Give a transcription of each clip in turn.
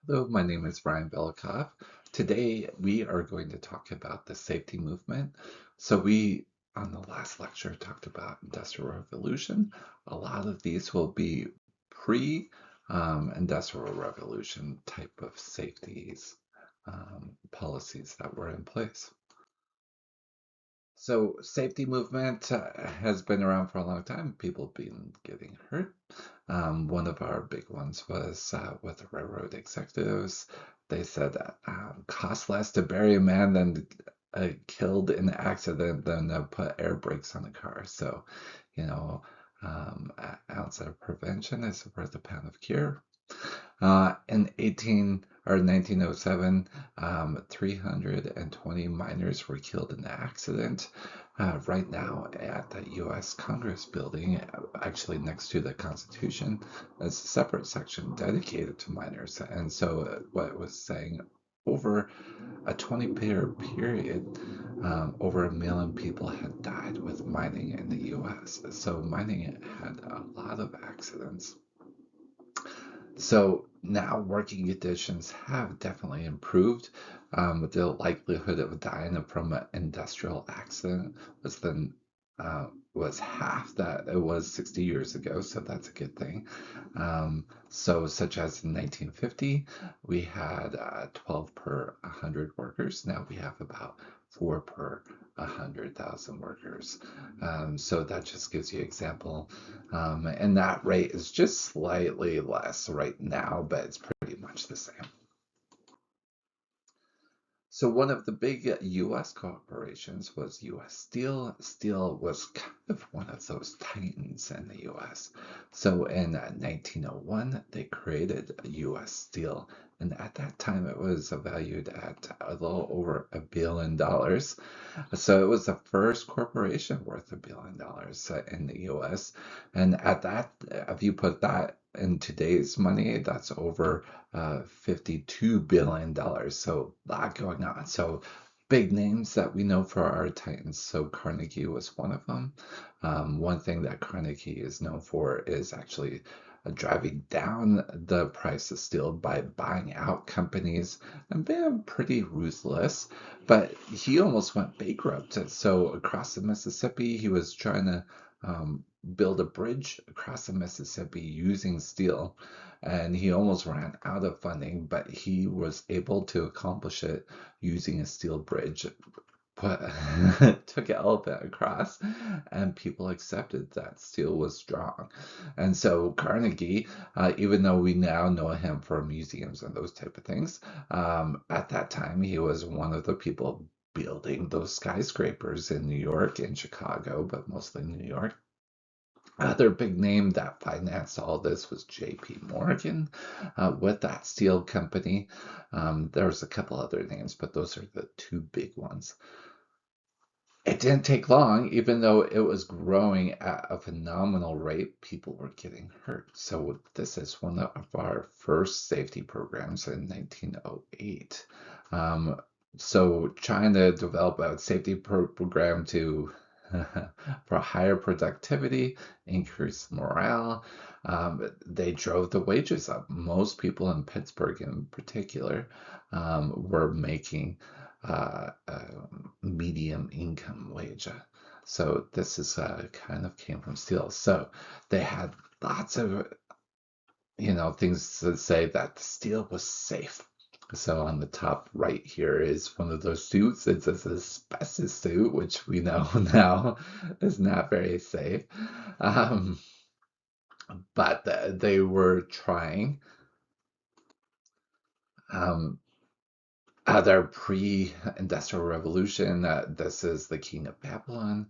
Hello, my name is Ryan Belikov. Today we are going to talk about the safety movement. On the last lecture, talked about Industrial Revolution. A lot of these will be pre-Industrial Revolution type of safeties policies that were in place. So safety movement has been around for a long time. People have been getting hurt. One of our big ones was with the railroad executives. They said that costs less to bury a man than killed in an accident than put air brakes on a car. So, you know, an ounce of prevention is worth a pound of cure. In 1907, 320 miners were killed in the accident. Right now, at the U.S. Congress building, actually next to the Constitution, there's a separate section dedicated to miners. And so, what it was saying, over a 20-year period, over 1 million people had died with mining in the U.S. So, mining had a lot of accidents. So now working conditions have definitely improved. The likelihood of dying from an industrial accident was then was half that it was 60 years ago, so that's a good thing. So such as in 1950, we had 12 per 100 workers. Now we have about 4 per 100,000 workers. So that just gives you an example, and that rate is just slightly less right now, but it's pretty much the same. So one of the big U.S. corporations was U.S. Steel. Steel was kind of one of those titans in the U.S. So in 1901, they created U.S. Steel, and at that time it was valued at a little over $1 billion. So it was the first corporation worth $1 billion in the U.S. And at that, if you put that in today's money, that's over $52 billion. So a lot going on. So big names that we know for our titans. So Carnegie was one of them. One thing that Carnegie is known for is actually driving down the price of steel by buying out companies and being pretty ruthless. But he almost went bankrupt. So across the Mississippi, he was trying to build a bridge across the Mississippi using steel, and he almost ran out of funding, but he was able to accomplish it using a steel bridge. Put took an elephant across, and people accepted that steel was strong. And so Carnegie, even though we now know him for museums and those type of things, at that time he was one of the people building those skyscrapers in New York and Chicago, but mostly New York. Other big name that financed all this was J.P. Morgan with that steel company. There's a couple other names, but those are the two big ones. It didn't take long, even though it was growing at a phenomenal rate, people were getting hurt. So this is one of our first safety programs in 1908. Um, so trying to develop a safety program to for higher productivity, increase morale. They drove the wages up. Most people in Pittsburgh, in particular, were making medium income wage. So this is kind of came from steel. So they had lots of things to say that the steel was safe. So on the top right here is one of those suits. It's an asbestos suit, which we know now is not very safe. Um, but they were trying. Um, Their pre-industrial revolution, this is the King of Babylon.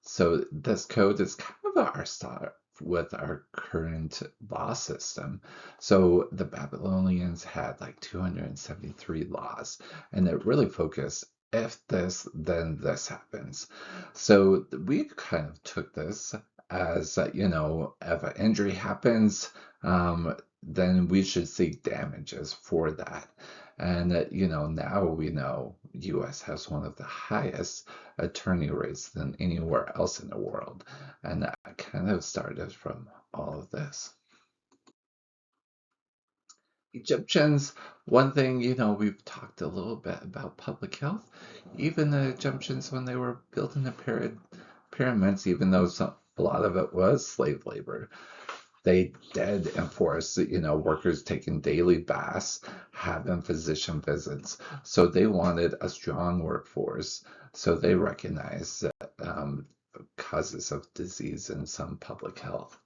So this code is kind of our start with our current law system. So the Babylonians had like 273 laws, and it really focused if this, then this happens. So we kind of took this as, if an injury happens, then we should seek damages for that. And now we know US has one of the highest attorney rates than anywhere else in the world. And that kind of started from all of this. Egyptians, one thing, we've talked a little bit about public health. Even the Egyptians, when they were building the pyramids, even though a lot of it was slave labor, they did enforce, workers taking daily baths, having physician visits. So they wanted a strong workforce. So they recognized causes of disease and some public health.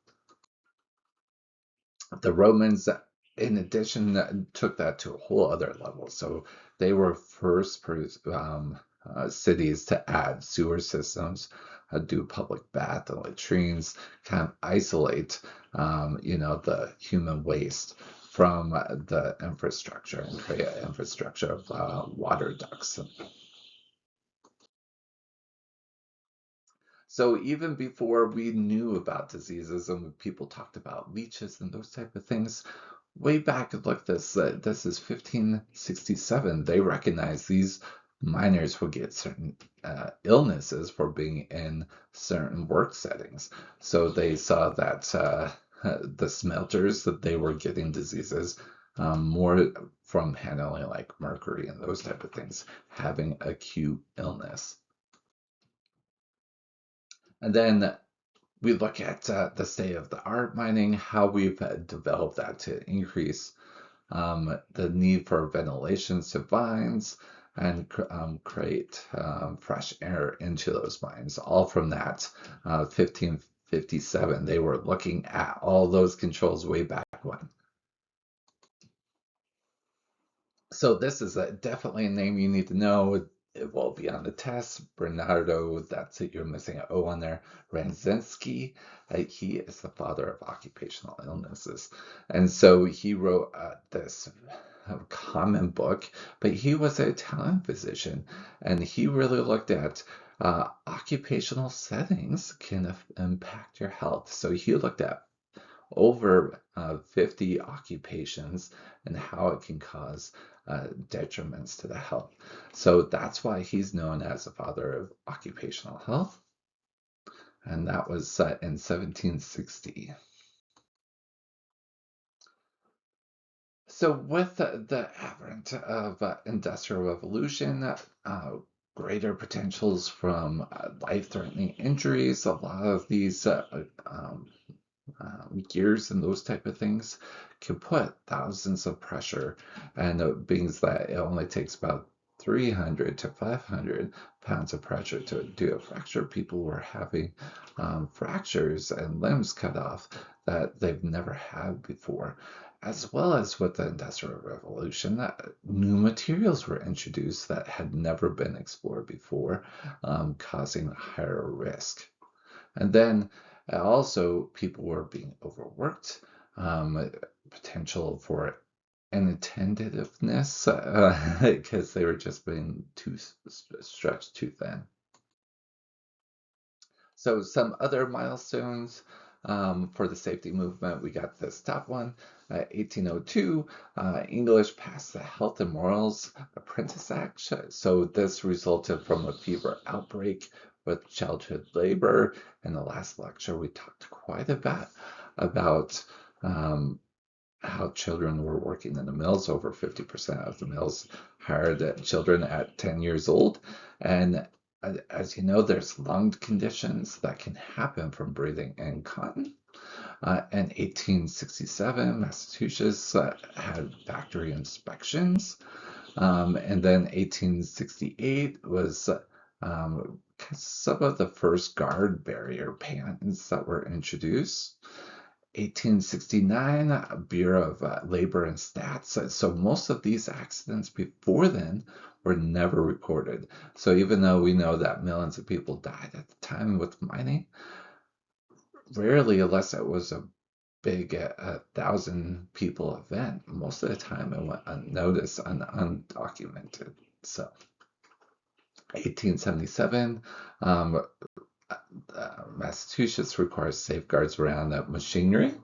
The Romans, in addition, took that to a whole other level. So they were first cities to add sewer systems, do public bath and latrines, kind of isolate, the human waste from the infrastructure and create an infrastructure of water ducts. So even before we knew about diseases and people talked about leeches and those type of things, way back, look, this is 1567. They recognized these miners would get certain illnesses for being in certain work settings. So they saw that the smelters that they were getting diseases more from handling like mercury and those type of things, having acute illness. And then we look at the state of the art mining, how we've developed that to increase the need for ventilation to vines and create fresh air into those mines. All from that 1557. They were looking at all those controls way back when. So this is definitely a name you need to know. It will be on the test. Bernardo, that's it. You're missing an O on there. Ranzinski, he is the father of occupational illnesses. And so he wrote this common book, but he was an Italian physician, and he really looked at occupational settings can impact your health. So he looked at over 50 occupations and how it can cause detriments to the health. So that's why he's known as the father of occupational health. And that was in 1760. So with the advent of industrial revolution, greater potentials from life-threatening injuries, a lot of these gears and those type of things can put thousands of pressure, and it means that it only takes about 300 to 500 pounds of pressure to do a fracture. People were having fractures and limbs cut off that they've never had before. As well as with the Industrial Revolution, new materials were introduced that had never been explored before, causing higher risk. And then also people were being overworked, potential for inattentiveness because they were just being too stretched too thin. So some other milestones for the safety movement, we got this top one, 1802, English passed the Health and Morals Apprentice Act. So this resulted from a fever outbreak with childhood labor. In the last lecture, we talked quite a bit about how children were working in the mills. Over 50% of the mills hired children at 10 years old. And as you know, there's lung conditions that can happen from breathing in cotton. In 1867, Massachusetts had factory inspections. And then 1868 was some of the first guard barrier pants that were introduced. 1869, Bureau of Labor and Stats. So most of these accidents before then were never recorded. So even though we know that millions of people died at the time with mining, rarely, unless it was a big 1,000 people event, most of the time it went unnoticed and undocumented. So 1877, Massachusetts requires safeguards around machinery.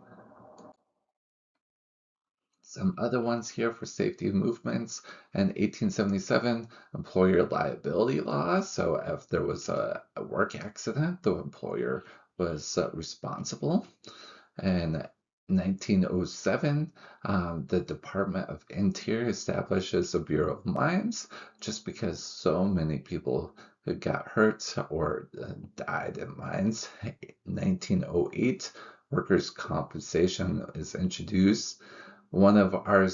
Some other ones here for safety movements. In 1877, employer liability laws. So if there was a work accident, the employer was responsible. And 1907, the Department of Interior establishes a Bureau of Mines just because so many people who got hurt or died in mines. 1908, workers' compensation is introduced. One of our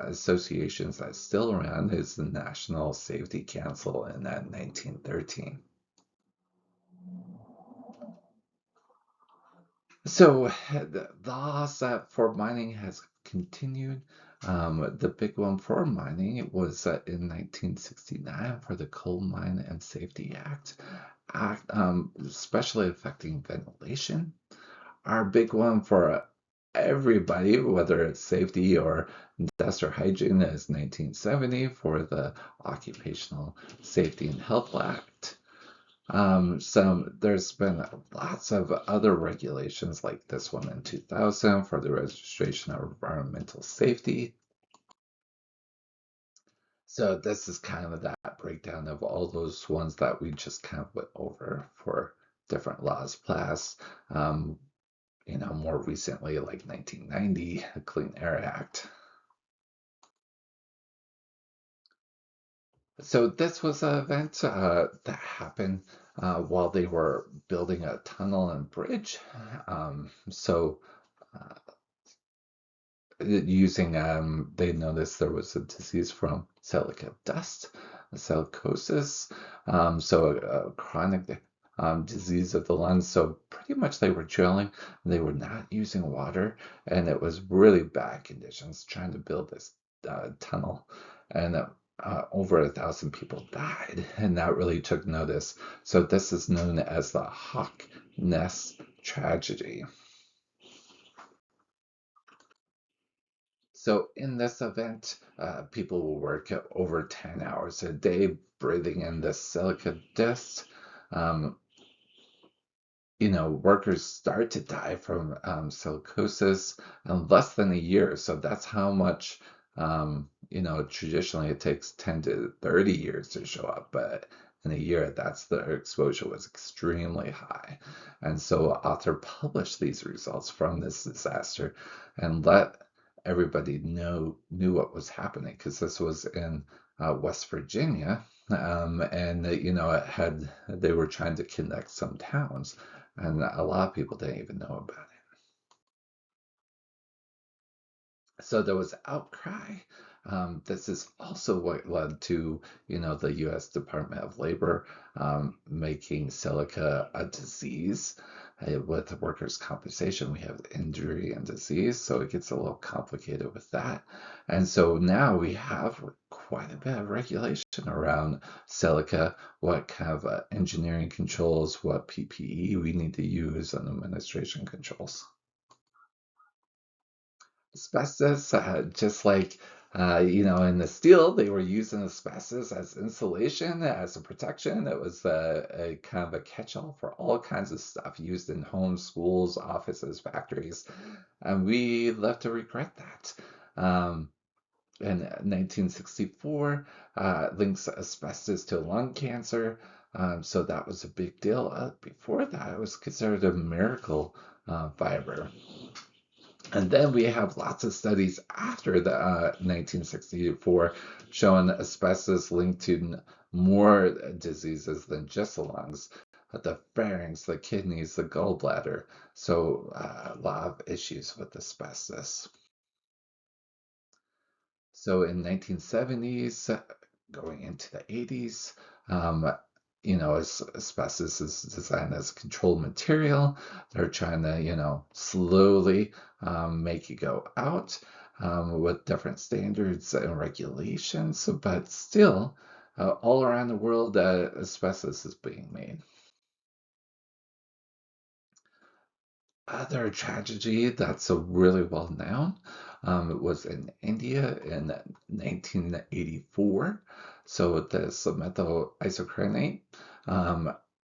associations that's still around is the National Safety Council in 1913. So the loss for mining has continued. The big one for mining was in 1969 for the Coal Mine and Safety Act, especially affecting ventilation. Our big one for everybody, whether it's safety or industrial hygiene, is 1970 for the Occupational Safety and Health Act. There's been lots of other regulations like this one in 2000 for the registration of environmental safety. So this is kind of that breakdown of all those ones that we just kind of went over for different laws passed. More recently, like 1990, the Clean Air Act. So this was an event that happened while they were building a tunnel and bridge. So they noticed there was a disease from silica dust, silicosis, so a chronic disease of the lungs. So pretty much they were drilling, they were not using water, and it was really bad conditions trying to build this tunnel. And over 1,000 people died, and that really took notice. So this is known as the Hawk Nest tragedy. So in this event, people will work over 10 hours a day, breathing in the silica dust. Um, Workers start to die from silicosis in less than a year. So that's how much, traditionally it takes 10 to 30 years to show up. But in a year, that's the exposure was extremely high. And so author published these results from this disaster and let everybody knew what was happening because this was in West Virginia. And they were trying to connect some towns, and a lot of people didn't even know about it. So there was outcry. This is also what led to, the U.S. Department of Labor making silica a disease. With workers' compensation, we have injury and disease, so it gets a little complicated with that. And so now we have quite a bit of regulation around silica, what kind of engineering controls, what PPE we need to use, and administration controls. Asbestos, just like in the steel, they were using asbestos as insulation, as a protection. It was a kind of a catch-all for all kinds of stuff used in homes, schools, offices, factories, and we love to regret that. In 1964, links asbestos to lung cancer, so that was a big deal. Before that, it was considered a miracle fiber. And then we have lots of studies after the 1964 showing asbestos linked to more diseases than just the lungs, the pharynx, the kidneys, the gallbladder. So a lot of issues with asbestos. So in 1970s, going into the 80s, asbestos is designed as a controlled material. They're trying to, slowly make it go out with different standards and regulations, but still, all around the world, asbestos is being made. Other tragedy that's really well known. It was in India in 1984. So this methyl isocyanate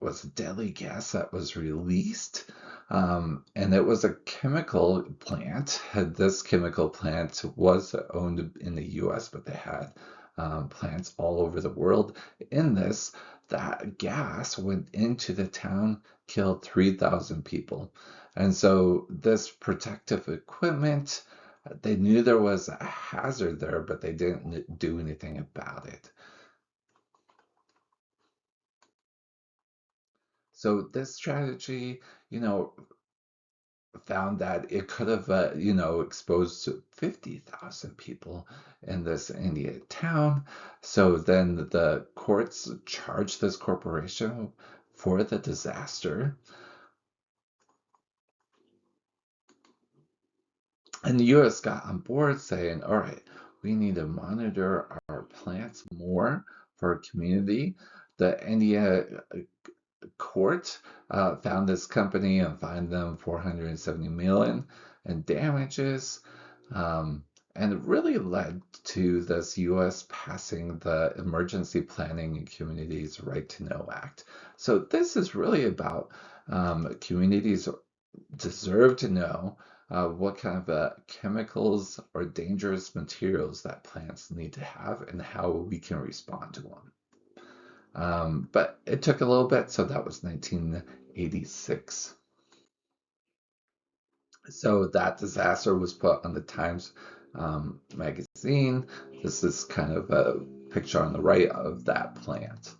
was a deadly gas that was released. And it was a chemical plant. This chemical plant was owned in the US, but they had plants all over the world. In this, that gas went into the town, killed 3,000 people. And so this protective equipment, they knew there was a hazard there, but they didn't do anything about it. So this strategy, you know, found that it could have, exposed 50,000 people in this India town. So then the courts charged this corporation for the disaster. And the US got on board saying, all right, we need to monitor our plants more for our community. The India court found this company and fined them 470 million in damages. Um, and it really led to this US passing the Emergency Planning and Communities Right to Know Act. So this is really about communities deserve to know what kind of chemicals or dangerous materials that plants need to have and how we can respond to them. But it took a little bit, so that was 1986. So that disaster was put on the Times magazine. This is kind of a picture on the right of that plant.